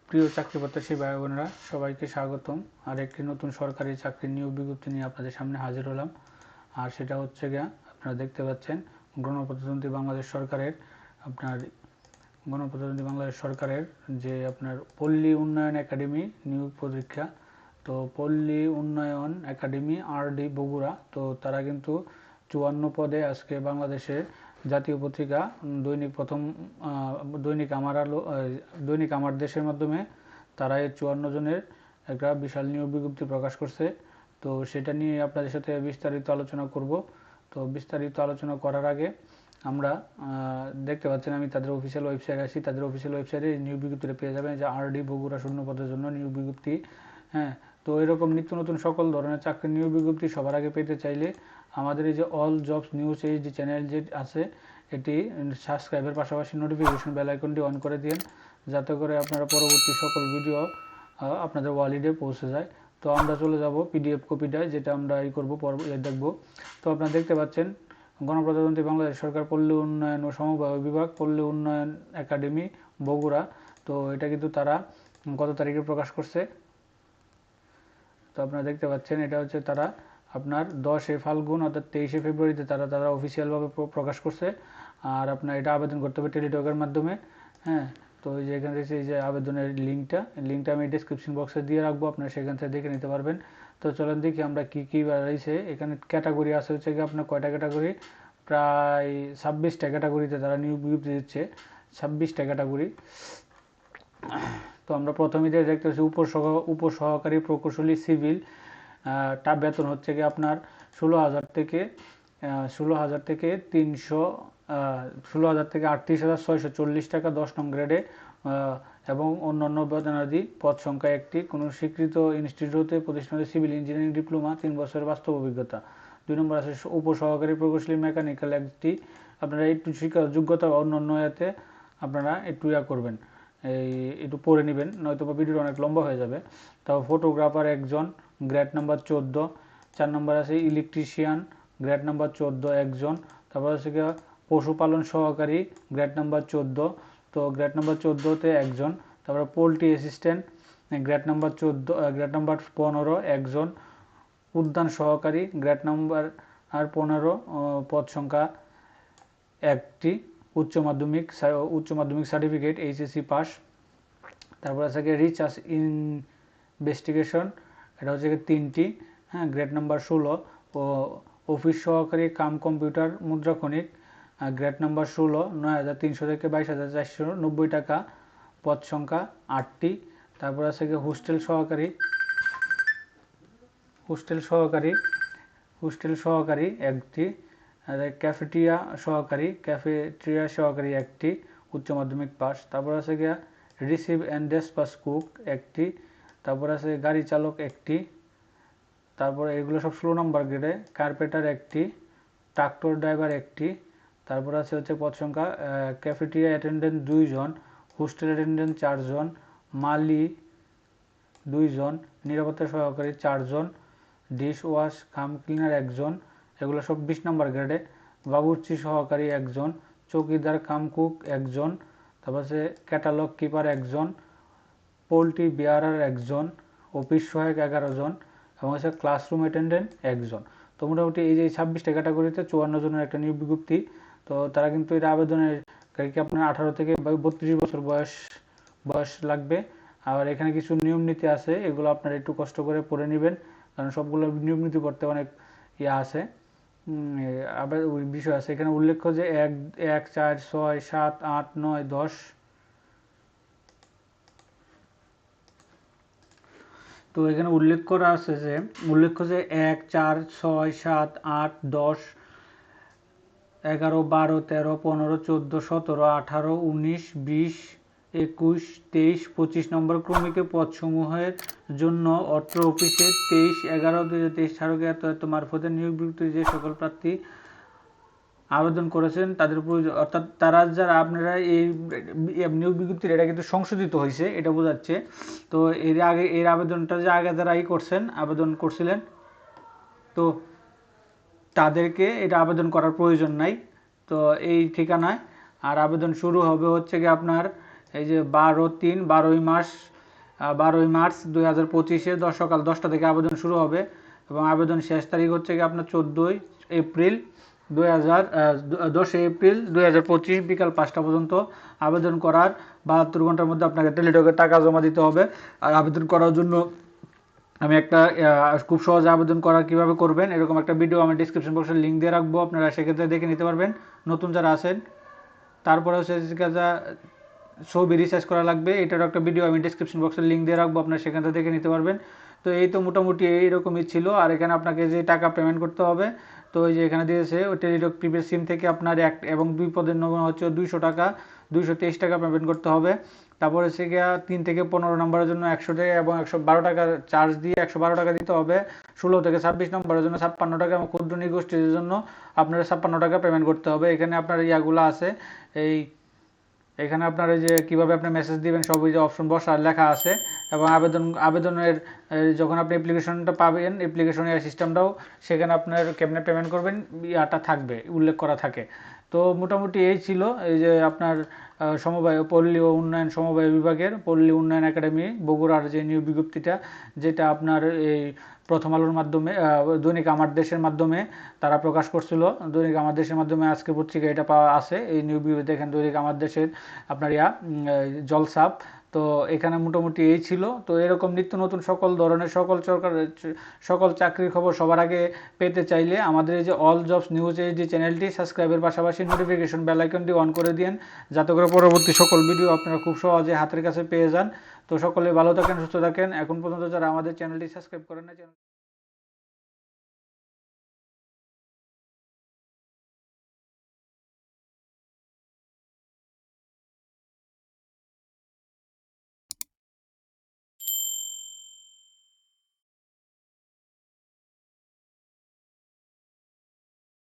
প্রিয় চাকরি প্রত্যাশী ভাই বোনেরা, সবাইকে স্বাগতম। আর একটি নতুন সরকারি চাকরির নিয়োগ বিজ্ঞপ্তি নিয়ে আপনাদের সামনে হাজির হলাম। আর সেটা হচ্ছে গিয়া আপনারা দেখতে পাচ্ছেন গণপ্রজাতন্ত্রী বাংলাদেশ সরকারের যে আপনার পল্লী উন্নয়ন একাডেমি নিয়োগ পরীক্ষা। তো পল্লী উন্নয়ন একাডেমি RD বগুড়া, তো তারা কিন্তু 54 পদে আজকে বাংলাদেশের জাতীয় পত্রিকা দৈনিক আমার দেশের মাধ্যমে তারা এই 54 জনের একটা বিশাল নিয়োগ বিজ্ঞপ্তি প্রকাশ করছে। তো সেটা নিয়ে আপনাদের সাথে বিস্তারিত আলোচনা করব। তো বিস্তারিত আলোচনা করার আগে আমরা দেখতে পাচ্ছেন আমি তাদের অফিসিয়াল ওয়েবসাইট আছি। তাদের অফিসিয়াল ওয়েবসাইটে নিয়োগ বিজ্ঞপ্তিটা পেয়ে যাবেন, যে RD বগুড়া শূন্য পদের জন্য নিয়োগ বিজ্ঞপ্তি। হ্যাঁ, তো এরকম নিত্য নতুন সকল ধরনের চাকরির নিয়োগ বিজ্ঞপ্তি সবার আগে পেতে চাইলে আমাদের এই যে all jobs news HD channel যে আছে, এটি সাবস্ক্রাইবের পাশাপাশি নোটিফিকেশন বেল আইকনটি অন করে দিন, যাতে করে আপনারা পরবর্তী সকল ভিডিও আপনাদের ওয়ালেটে পৌঁছে যায়। তো আমরা চলে যাব PDF কপিটায়, যেটা আমরা দেখব। তো আপনারা দেখতে পাচ্ছেন গণপ্রজাতন্ত্রী বাংলাদেশ সরকার পল্লী উন্নয়ন ও সমবায় বিভাগ, পল্লী উন্নয়ন একাডেমি বগুড়া। তো এটা কিন্তু তারা কত তারিখে প্রকাশ করছে, তো আপনারা দেখতে পাচ্ছেন এটা হচ্ছে তারা আপনার 10 ফাল্গুন অর্থাৎ 23 ফেব্রুয়ারিতে তারা অফিসিয়ালভাবে প্রকাশ করছে। আর আপনার এটা আবেদন করতে হবে টেলিটকের মাধ্যমে। হ্যাঁ, তো এই যে এখানে দেখছি যে আবেদনের লিঙ্কটা আমি ডিসক্রিপশন বক্সে দিয়ে রাখবো, আপনারা সেখান থেকে দেখে নিতে পারবেন। তো চলেন দেখি আমরা কি বাড়াইছে। এখানে ক্যাটাগরি আছে হচ্ছে কি আপনার কয়টা ক্যাটাগরি, প্রায় 26টা ক্যাটাগরিতে তারা নিয়োগ বিজ্ঞপ্তি দিচ্ছে, 26টা ক্যাটাগরি। তো আমরা প্রথমে যে দেখতে পাচ্ছি উপসহকারী প্রকৌশলী সিভিল, তার বেতন হচ্ছে কি আপনার 16,000 থেকে 38,640 টাকা 10 নং গ্রেডে, এবং অন্যান্য বেতনাদি। পদ সংখ্যা একটি, কোনো স্বীকৃত ইনস্টিটিউটে প্রতিষ্ঠানে সিভিল ইঞ্জিনিয়ারিং ডিপ্লোমা 3 বছরের বাস্তব অভিজ্ঞতা। 2 নম্বর আছে উপসহকারী প্রকৌশলী মেকানিক্যাল একটি, আপনারা একটু শিক্ষা যোগ্যতা অন্যান্য এতে আপনারা একটু করবেন, একটু পড়ে নেবেন, নয়তো ভিডিওটা অনেক লম্বা হয়ে যাবে। তারপর ফটোগ্রাফার একজন, গ্রেড নাম্বার 14। 4 নম্বর আছে ইলেকট্রিশিয়ান, গ্রেড নাম্বার 14 একজন। তারপর আছে পশুপালন সহকারী, গ্রেড নাম্বার 14, তো গ্রেড নাম্বার 14তে একজন। তারপরে পোলট্রি অ্যাসিস্ট্যান্ট, গ্রেড নাম্বার 15 একজন। উদ্যান সহকারী, গ্রেড নাম্বার 15, পদ সংখ্যা একটি। উচ্চ মাধ্যমিক সার্টিফিকেট HSC পাস। তারপর আছে রিসার্চ ইনভেস্টিগেশন, এটা হচ্ছে 3টি। হ্যাঁ, গ্রেড নাম্বার 16। ও অফিস সহকারী কাম কম্পিউটার মুদ্রাক্ষণিক, গ্রেড নাম্বার 16, 9,300 থেকে 22,490 টাকা, পদ সংখ্যা 8টি। তারপর আছে হোস্টেল সহকারী একটি। ক্যাফেটেরিয়া সহকারী একটি, উচ্চ মাধ্যমিক পাস। তারপর আছে রিসিভ অ্যান্ড ডিসপাস কুক একটি। তারপর আছে গাড়ি চালক একটি। তারপর এগুলো সব 16 নম্বর গ্রেডে। কার্পেটার একটি, ট্রাক্টর ড্রাইভার একটি। তারপর আছে পদ সংখ্যা ক্যাফেটেরিয়া অ্যাটেন্ডেন্ট 2 জন, হোস্টেল অ্যাটেন্ডেন্ট 4 জন, মালি 2 জন, নিরাপত্তা সহকারী 4 জন, ডিশ ওয়াশ কাম ক্লিনার 1 জন। এগুলো সব 20 নম্বর গ্রেডে। বাবুর্চি সহকারী 1 জন, চৌকিদার কাম কুক 1 জন। তারপর আছে ক্যাটালগ কিপার 1 জন, পোলট্রি বিয়ারার 1 জন, অফিস সহায়ক 11 জন, এবং আছে ক্লাসরুম অ্যাটেন্ডেন্ট 1 জন। তো মোটামুটি এই যে 26টা ক্যাটাগরিতে 54 জনের একটা নিয়োগ বিজ্ঞপ্তি। তো তারা কিন্তু এটা আবেদনের আপনার 18 থেকে 32 বছর বয়স লাগবে। আর এখানে কিছু নিয়ম নীতি আছে, এগুলো আপনারা একটু কষ্ট করে পড়ে নেবেন, কারণ সবগুলো নিয়ম নীতি পড়তে অনেক আছে, বিষয় আছে। এখানে উল্লেখ্য যে 1, 4, 6, 7, 8, 9, 10। তো এখানে উল্লেখ্য যে 1, 4, 6, 7, 8, 10, 11, 12, 13, 15, 14, 17, 18, 19, 20, 21, 23, 25 নম্বর ক্রমিকে পদসমূহের জন্য অত্র অফিসে 23/11/2023 স্মারকে এত মারফতে নিয়োগ বিজ্ঞপ্তি যে সকল প্রার্থী আবেদন করেছেন তাদের প্রয়োজন, অর্থাৎ তারা যারা আপনারা এই নিয়োগ বিজ্ঞপ্তির এটা কিন্তু সংশোধিত হয়েছে, এটা বোঝাচ্ছে। তো এর আবেদনটা যে আগে যারা আবেদন করছিলেন, তো তাদেরকে এটা আবেদন করার প্রয়োজন নাই। তো এই ঠিকানায় আর আবেদন শুরু হবে হচ্ছে আপনার এই যে 12/3, 12ই মাস 12ই মার্চ 2025 সকাল 10টা থেকে আবেদন শুরু হবে এবং আবেদন শেষ তারিখ হচ্ছে কি আপনার 14 এপ্রিল 10 এপ্রিল 2025 বিকাল 5টা পর্যন্ত। আবেদন করার 72 ঘন্টার মধ্যে আপনাকে টেলিটকে টাকা জমা দিতে হবে। আর আবেদন করার জন্য আমি একটা খুব সহজে আবেদন করা কিভাবে করবেন এরকম একটা ভিডিও আমি ডিসক্রিপশন বক্সে লিঙ্ক দিয়ে রাখবো, আপনারা সেক্ষেত্রে দেখে নিতে পারবেন নতুন যারা আছেন। তারপরে হচ্ছে ছবি রিসার্চ করা লাগবে, এটারও একটা ভিডিও আমি ডিসক্রিপশন বক্সের লিঙ্ক দিয়ে রাখবো, আপনারা সেখান থেকে দেখে নিতে পারবেন। তো এই তো মোটামুটি এইরকমই ছিল। আর এখানে আপনাকে যে টাকা পেমেন্ট করতে হবে, তো ওই যে এখানে দিয়েছে ওই টেলিটক প্রিপেড সিম থেকে আপনার 1 এবং 2 পদের নমুনা হচ্ছে 200 টাকা 223 টাকা পেমেন্ট করতে হবে। তারপর হচ্ছে গিয়া 3 থেকে 15 নম্বরের জন্য 100 টাকা এবং 112 টাকা চার্জ দিয়ে 112 টাকা দিতে হবে। 16 থেকে 26 নম্বরের জন্য 56 টাকা এবং ক্ষুদ্র নিগোষ্ঠীর জন্য আপনার 56 টাকা পেমেন্ট করতে হবে। এখানে আপনার ইয়াগুলো আছে, এখানে আপনার এই যে কীভাবে আপনি মেসেজ দিবেন সব ওই যে অপশন বসার লেখা আছে এবং আবেদনের যখন আপনি অ্যাপ্লিকেশনটা পাবেন অ্যাপ্লিকেশনের সিস্টেমটাও সেখানে আপনার কেমনে পেমেন্ট করবেন ইয়াটা থাকবে, উল্লেখ করা থাকে। তো মোটামুটি এই ছিল এই যে আপনার সমবায় পল্লী ও উন্নয়ন সমবায় বিভাগের পল্লী উন্নয়ন একাডেমি বগুড়ার যে নিয়োগ বিজ্ঞপ্তিটা, যেটা আপনার এই প্রথম আলোর মাধ্যমে দৈনিক আমার দেশের মাধ্যমে তারা প্রকাশ করছিল। দৈনিক আমার দেশের মাধ্যমে আজকে পত্রিকা এটা পাওয়া আছে, এই নিয়োগ বিজ্ঞপ্তি দেখেন দৈনিক আমার দেশের আপনার জলসাপ। তো এখানে মোটামুটি এই ছিল। তো এরকম নিত্য নতুন সকল ধরনের সকল চাকরির খবর সবার আগে পেতে চাইলে আমাদের এই যে অল জবস নিউজ এই যে চ্যানেলটি সাবস্ক্রাইবের পাশাপাশি নোটিফিকেশন বেল আইকনটি অন করে দিন, যাতে করে পরবর্তী সকল ভিডিও আপনারা খুব সহজে হাতের কাছে পেয়ে যান। তো সকলে ভালো থাকেন, সুস্থ থাকেন। এখন পর্যন্ত যারা আমাদের চ্যানেলটি সাবস্ক্রাইব করেন না,